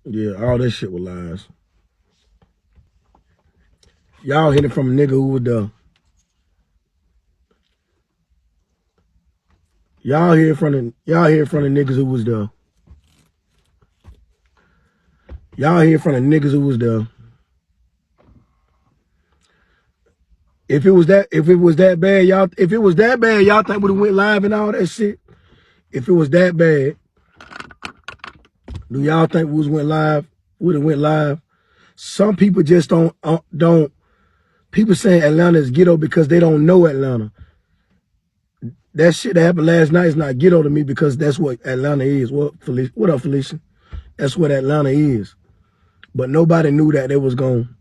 Yeah, all that shit was lies. Y'all hit it from a nigga who was there. Y'all hear from the niggas who was there. Y'all hear from the niggas who was there. If it was that bad, y'all think would have went live and all that shit? If it was that bad, do y'all think we would have went live? Some people just don't. People saying Atlanta is ghetto because they don't know Atlanta. That shit that happened last night is not ghetto to me because that's what Atlanta is. What up, Felicia? That's what Atlanta is. But nobody knew that they was them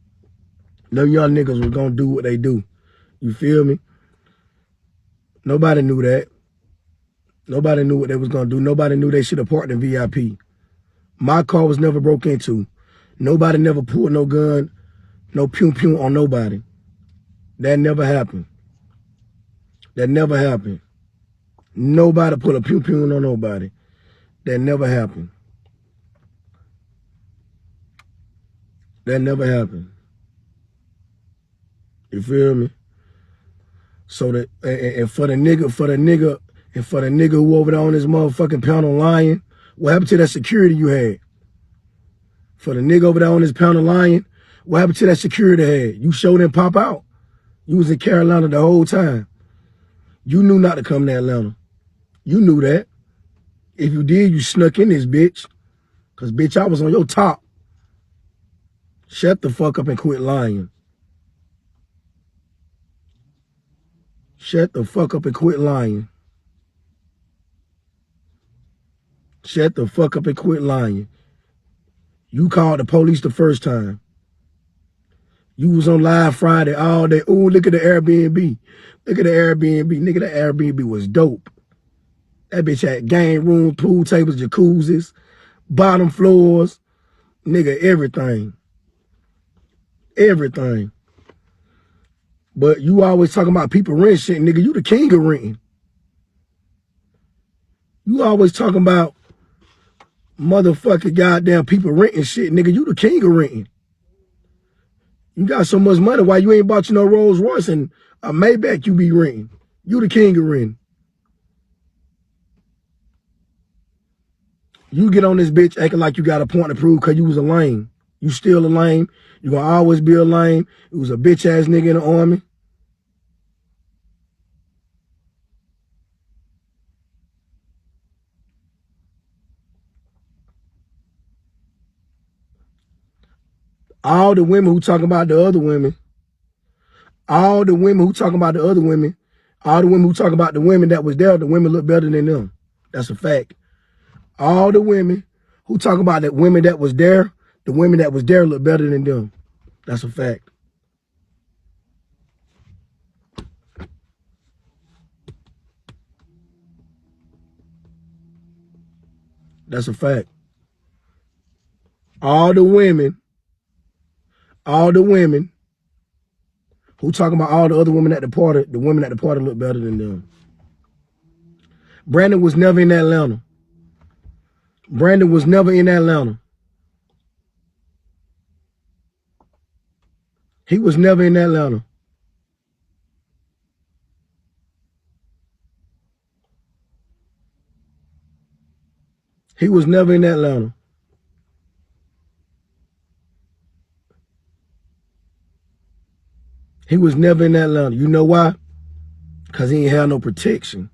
young niggas was gonna do what they do. You feel me? Nobody knew that. Nobody knew what they was gonna do. Nobody knew they should have parked in VIP. My car was never broke into. Nobody never pulled no gun, no pew pew on nobody. That never happened. That never happened. Nobody put a pew pew on nobody. That never happened. That never happened. You feel me? So that and for the nigga who over there on this motherfucking pound of lion, what happened to that security you had? For the nigga over there on this pound of lion, what happened to that security had? You showed him pop out. You was in Carolina the whole time. You knew not to come to Atlanta. You knew that. If you did, you snuck in this bitch. Cause bitch, I was on your top. Shut the fuck up and quit lying. Shut the fuck up and quit lying. Shut the fuck up and quit lying. You called the police the first time. You was on live Friday all day. Ooh, look at the Airbnb. Look at the Airbnb. Nigga, that Airbnb was dope. That bitch had game room, pool tables, jacuzzis, bottom floors. Nigga, everything. Everything. But you always talking about people rent shit. Nigga, you the king of renting. You always talking about motherfucking goddamn people renting shit. Nigga, you the king of renting. You got so much money, why you ain't bought you no Rolls Royce and a Maybach you be renting? You the king of renting. You get on this bitch acting like you got a point to prove because you was a lame. You still a lame. You gonna always be a lame. You was a bitch ass nigga in the army. All the women who talking about the other women, all the women who talking about the other women, all the women who talking about the women that was there, the women look better than them. That's a fact. All the women who talk about the women that was there, the women that was there look better than them. That's a fact. That's a fact. All the women who talking about all the other women at the party, the women at the party look better than them. Brandon was never in Atlanta. Brandon was never in Atlanta. He was never in Atlanta. He was never in Atlanta. He was never in Atlanta. You know why? Because he ain't had no protection.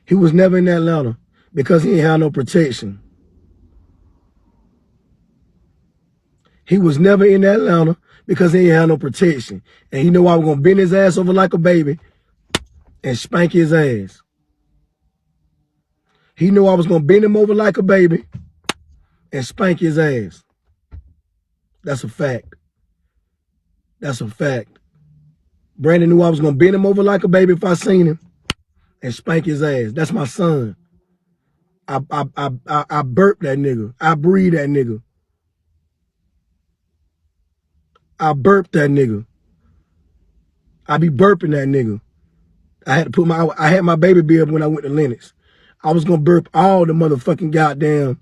He was never in Atlanta because he ain't had no protection. He was never in Atlanta because he ain't had no protection. And you know why? We're going to bend his ass over like a baby and spank his ass. He knew I was going to bend him over like a baby and spank his ass. That's a fact. That's a fact. Brandon knew I was going to bend him over like a baby if I seen him and spank his ass. That's my son. I burp that nigga. I breathe that nigga. I burp that nigga. I be burping that nigga. I had my baby bib when I went to Lennox. I was gonna burp all the motherfucking goddamn.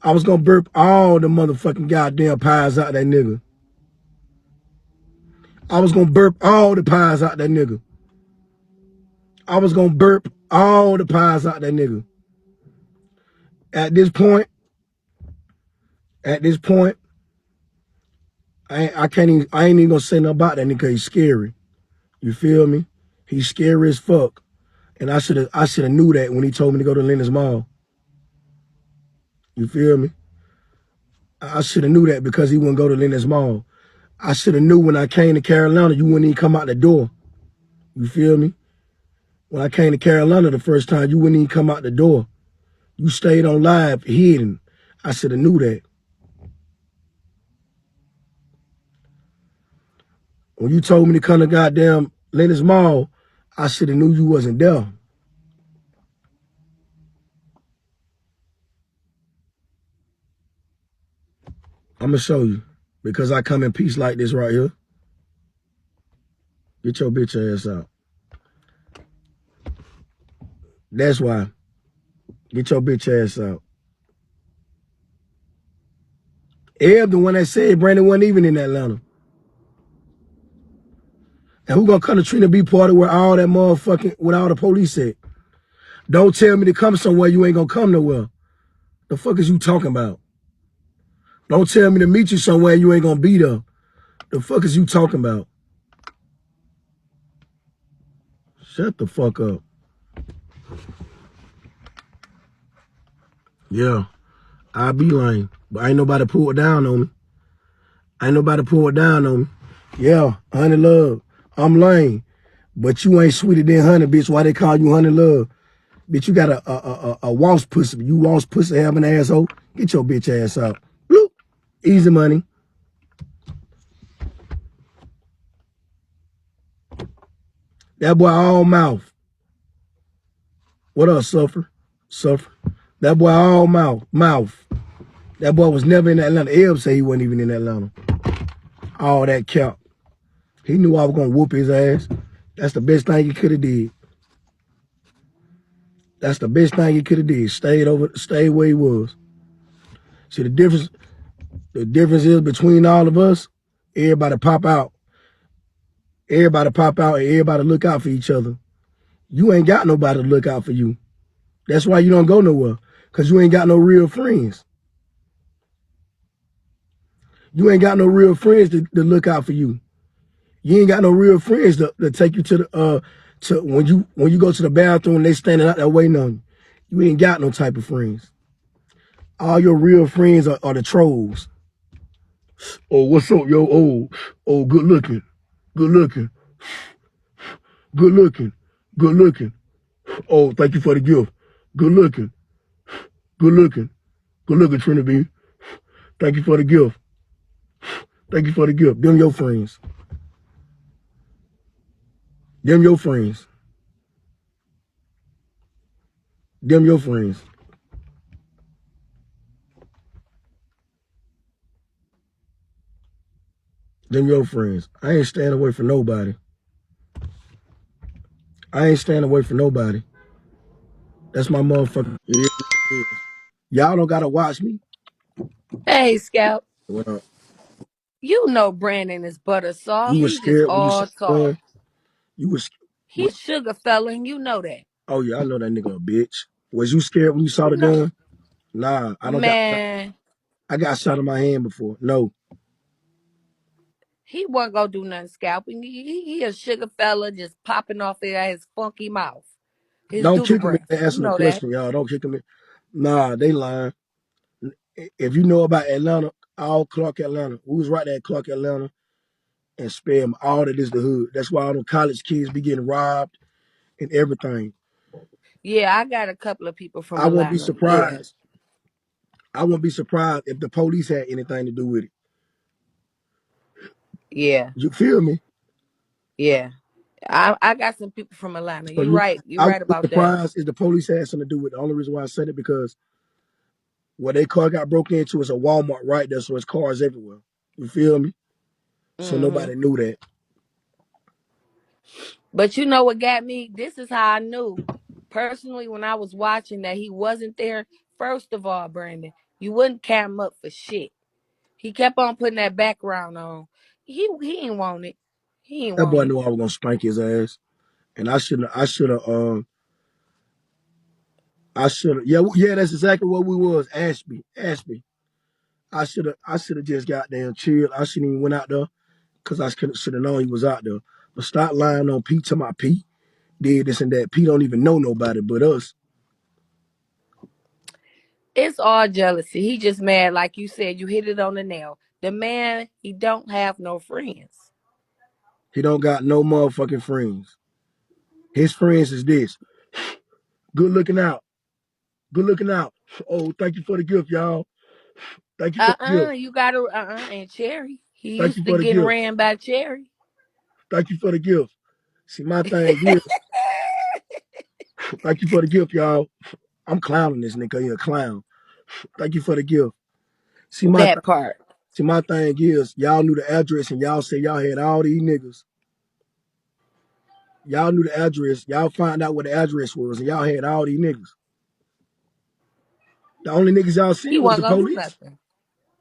I was gonna burp all the motherfucking goddamn pies out that nigga. I was gonna burp all the pies out that nigga. I was gonna burp all the pies out that nigga. At this point, I ain't even gonna say nothing about that nigga. He's scary. You feel me? He's scary as fuck. And I should have knew that when he told me to go to Lennox Mall. You feel me? I should have knew that because he wouldn't go to Lennox Mall. I should have knew when I came to Carolina, you wouldn't even come out the door. You feel me? When I came to Carolina the first time, you wouldn't even come out the door. You stayed on live, hidden. I should have knew that. When you told me to come to goddamn Lennox Mall, I should have knew you wasn't there. I'm going to show you. Because I come in peace like this right here. Get your bitch ass out. That's why. Get your bitch ass out. Eb, the one that said Brandon wasn't even in Atlanta. And who gonna come to Trina B party where all that motherfucking, with all the police at? Don't tell me to come somewhere you ain't gonna come nowhere. The fuck is you talking about? Don't tell me to meet you somewhere you ain't gonna be there. The fuck is you talking about? Shut the fuck up. Yeah, I be lame, but ain't nobody pull it down on me. Ain't nobody pull it down on me. Yeah, honey love, I'm lame, but you ain't sweeter than honey, bitch. Why they call you honey love? Bitch, you got a wasp pussy. You wasp pussy having asshole. Get your bitch ass out. Bloop. Easy money. That boy all mouth. What up, suffer? Suffer. That boy all mouth. Mouth. That boy was never in Atlanta. Eb say he wasn't even in Atlanta. All that count. He knew I was gonna whoop his ass. That's the best thing he could have did. That's the best thing he could have did. Stayed where he was. See the difference is between all of us, everybody pop out. Everybody pop out and everybody look out for each other. You ain't got nobody to look out for you. That's why you don't go nowhere. Cause you ain't got no real friends. You ain't got no real friends to look out for you. You ain't got no real friends to take you to the to when you go to the bathroom and they standing out there waiting on you. You ain't got no type of friends. All your real friends are the trolls. Oh, what's up, yo? Oh, good looking. Good looking. Good looking. Good looking. Oh, thank you for the gift. Good looking. Good looking. Good looking, Trinity. Thank you for the gift. Thank you for the gift. Them your friends. Them your friends. Them your friends. Them your friends. I ain't standing away from nobody. I ain't standing away from nobody. That's my motherfucker. Y'all don't gotta watch me. Hey, Skalp. Well, You know Brandon is butter you soft. was He just scared when you saw all the talk. gun. You was what? He's sugar fella, and you know that. Oh yeah, I know that nigga a bitch. Was you scared when you saw You the know, gun? Nah, I don't got. man, I got shot in my hand before. No, he wasn't gonna do nothing, Skalp. He a sugar fella just popping off there at his funky mouth. His don't doodle kick him in breath. there You asking a know that. question, y'all. Don't kick him in. Nah, they lying. If you know about Atlanta, all Clark Atlanta, we was right there at Clark Atlanta and spam. All that is the hood. That's why all the college kids be getting robbed and everything. Yeah, I got a couple of people from I won't be Atlanta. Yeah, surprised. I won't be surprised if the police had anything to do with it. yeah, You feel me? yeah. I got some people from Atlanta. So You you, right. You I won't right be about that. surprised if the police had something to do with it. The only reason why I said it because where their car got broke into is a Walmart right there, so it's cars everywhere. You feel me? So Hmm. nobody knew that. But you know what got me? This is how I knew personally when I was watching that he wasn't there. First of all, Brandon, You wouldn't count him up for shit. He kept on putting that background on. He ain't want it. He ain't That want boy it. knew I was gonna spank his ass. And I should have, yeah, that's exactly what we was. Ashby. I should have just goddamn chilled. I shouldn't even went out there because I should have known he was out there. But stop lying on Pete to my Pete did this and that. Pete don't even know nobody but us. It's all jealousy. He just mad, like you said. You hit it on the nail. The man, he don't have no friends. He don't got no motherfucking friends. His friends is this. Good looking out. Good looking out. Oh, thank you for the gift, y'all. Thank you for the gift. You gotta and Cherry. He Thank you used to for the getting gift. ran by Cherry. Thank you for the gift. See, my thing is, thank you for the gift, y'all. I'm clowning this nigga. He a clown. Thank you for the gift. See, my That part. See, my thing is, y'all knew the address and y'all said y'all had all these niggas. Y'all knew the address. Y'all found out what the address was and y'all had all these niggas. The only niggas y'all He seen was the wasn't gonna do police. nothing.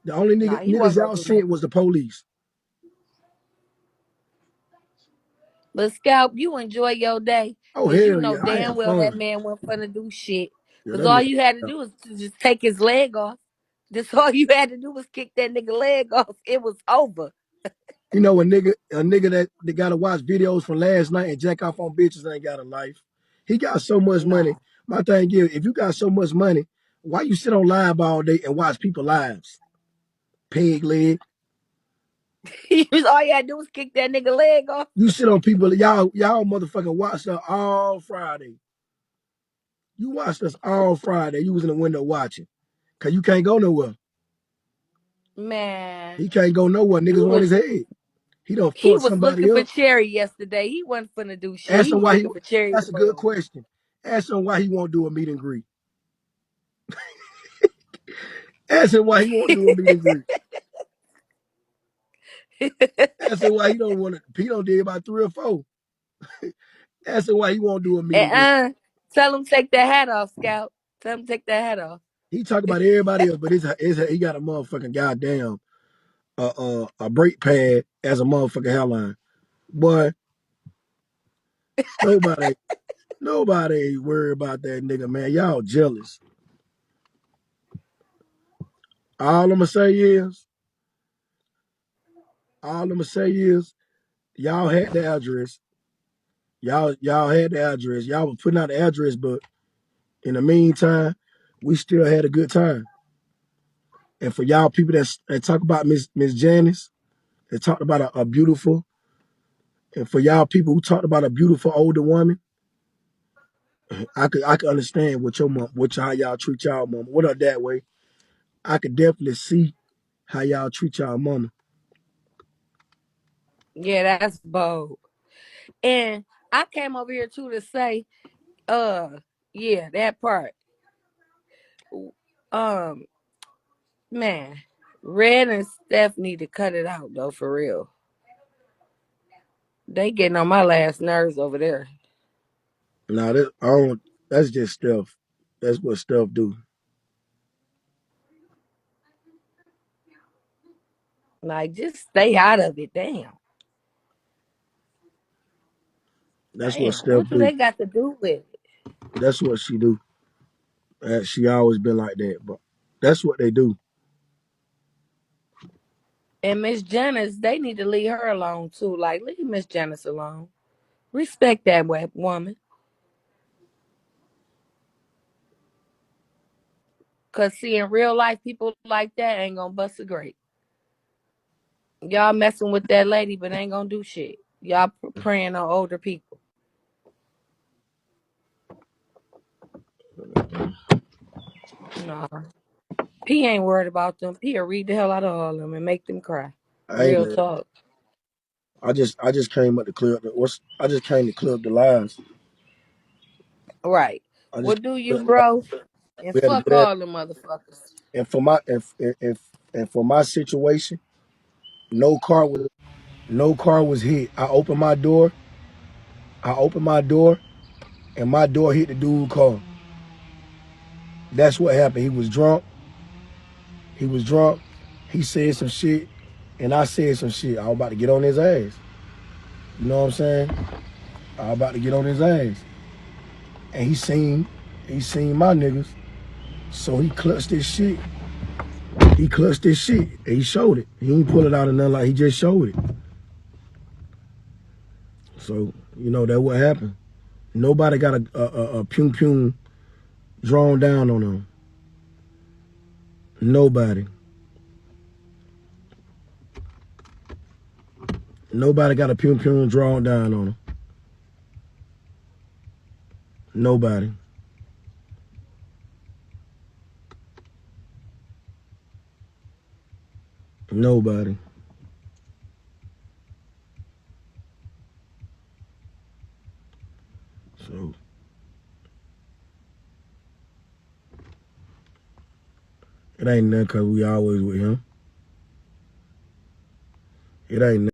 The only Nah, he niggas wasn't gonna y'all do seen nothing. was the police. But Scalp, you enjoy your day. Oh, Cause you hell know yeah. I damn had well that fun. man wasn't finna do shit. Yeah, Cause that all nigga. you had to do was to just take his leg off. That's all you had to do was kick that nigga leg off. It was over. You know, a nigga that gotta watch videos from last night and jack off on bitches ain't got a life. He got so much money. No. My thing is, if you got so much money, why you sit on live all day and watch people lives? Peg leg. All you had to do was kick that nigga leg off. You sit on people, y'all motherfucking watched us all Friday. You watched us all Friday. You was in the window watching. Cause you can't go nowhere. Man, He can't go nowhere. he Niggas want was his head. He done he fucked was somebody looking for up. Cherry yesterday. He wasn't finna do shit. Ask He him was why he looking for Cherry to that's a good move. question. Ask him why he won't do a meet and greet. Ask him why he won't do a meet and greet. Ask him why he don't want to. He don't did about 3 or 4. Ask him why he won't do a meet and greet. And tell him take that hat off, Scout. Tell him take that hat off. He talk about everybody else, but he got a motherfucking goddamn a brake pad as a motherfucking hairline. Boy, nobody nobody ain't worried about that nigga, man. Y'all jealous. All I'ma say is, all I'ma say is, y'all had the address. Y'all had the address. Y'all was putting out the address, but in the meantime, we still had a good time. And for y'all people that talk about Miss Janice, that talked about a beautiful, and for y'all people who talked about a beautiful older woman, I could understand what your mom, how y'all treat y'all mama. What up that way? I could definitely see how y'all treat y'all mama. Yeah, that's bold. And I came over here too to say, uh, yeah, that part. Um, man, Red and Steph need to cut it out though, for real. They getting on my last nerves over there. Now that I don't. That's just stuff. That's what stuff do. Like, just stay out of it. Damn. That's what Damn. stuff What do do. they got to do with it? That's what she do. She always been like that, but that's what they do. And Miss Janice, they need to leave her alone too. Like, leave Miss Janice alone. Respect that woman. Cause see, in real life, people like that ain't gonna bust a grape. Y'all messing with that lady, but ain't gonna do shit. Y'all preying on older people. Nah. P ain't worried about them. P'll read the hell out of all of them and make them cry. I ain't Real mad. talk. I just came up to clear up I just came to clear up the lies. Right. I just What do clear you, up the lies. bro? And We had to do fuck that. all the motherfuckers. And for my and for my situation, no car was hit. I opened my door, and my door hit the dude car. That's what happened. He was drunk. He was drunk. He said some shit, and I said some shit. I was about to get on his ass. You know what I'm saying? I was about to get on his ass. And he seen my niggas. So he clutched this shit. He clutched this shit. And he showed it. He ain't pull it out of nothing, like he just showed it. So, you know, that what happened. Nobody got a pum pum drawn down on them. Nobody. Nobody got a pum pum drawn down on them. Nobody. Nobody. So it ain't nothing because we always with him. It ain't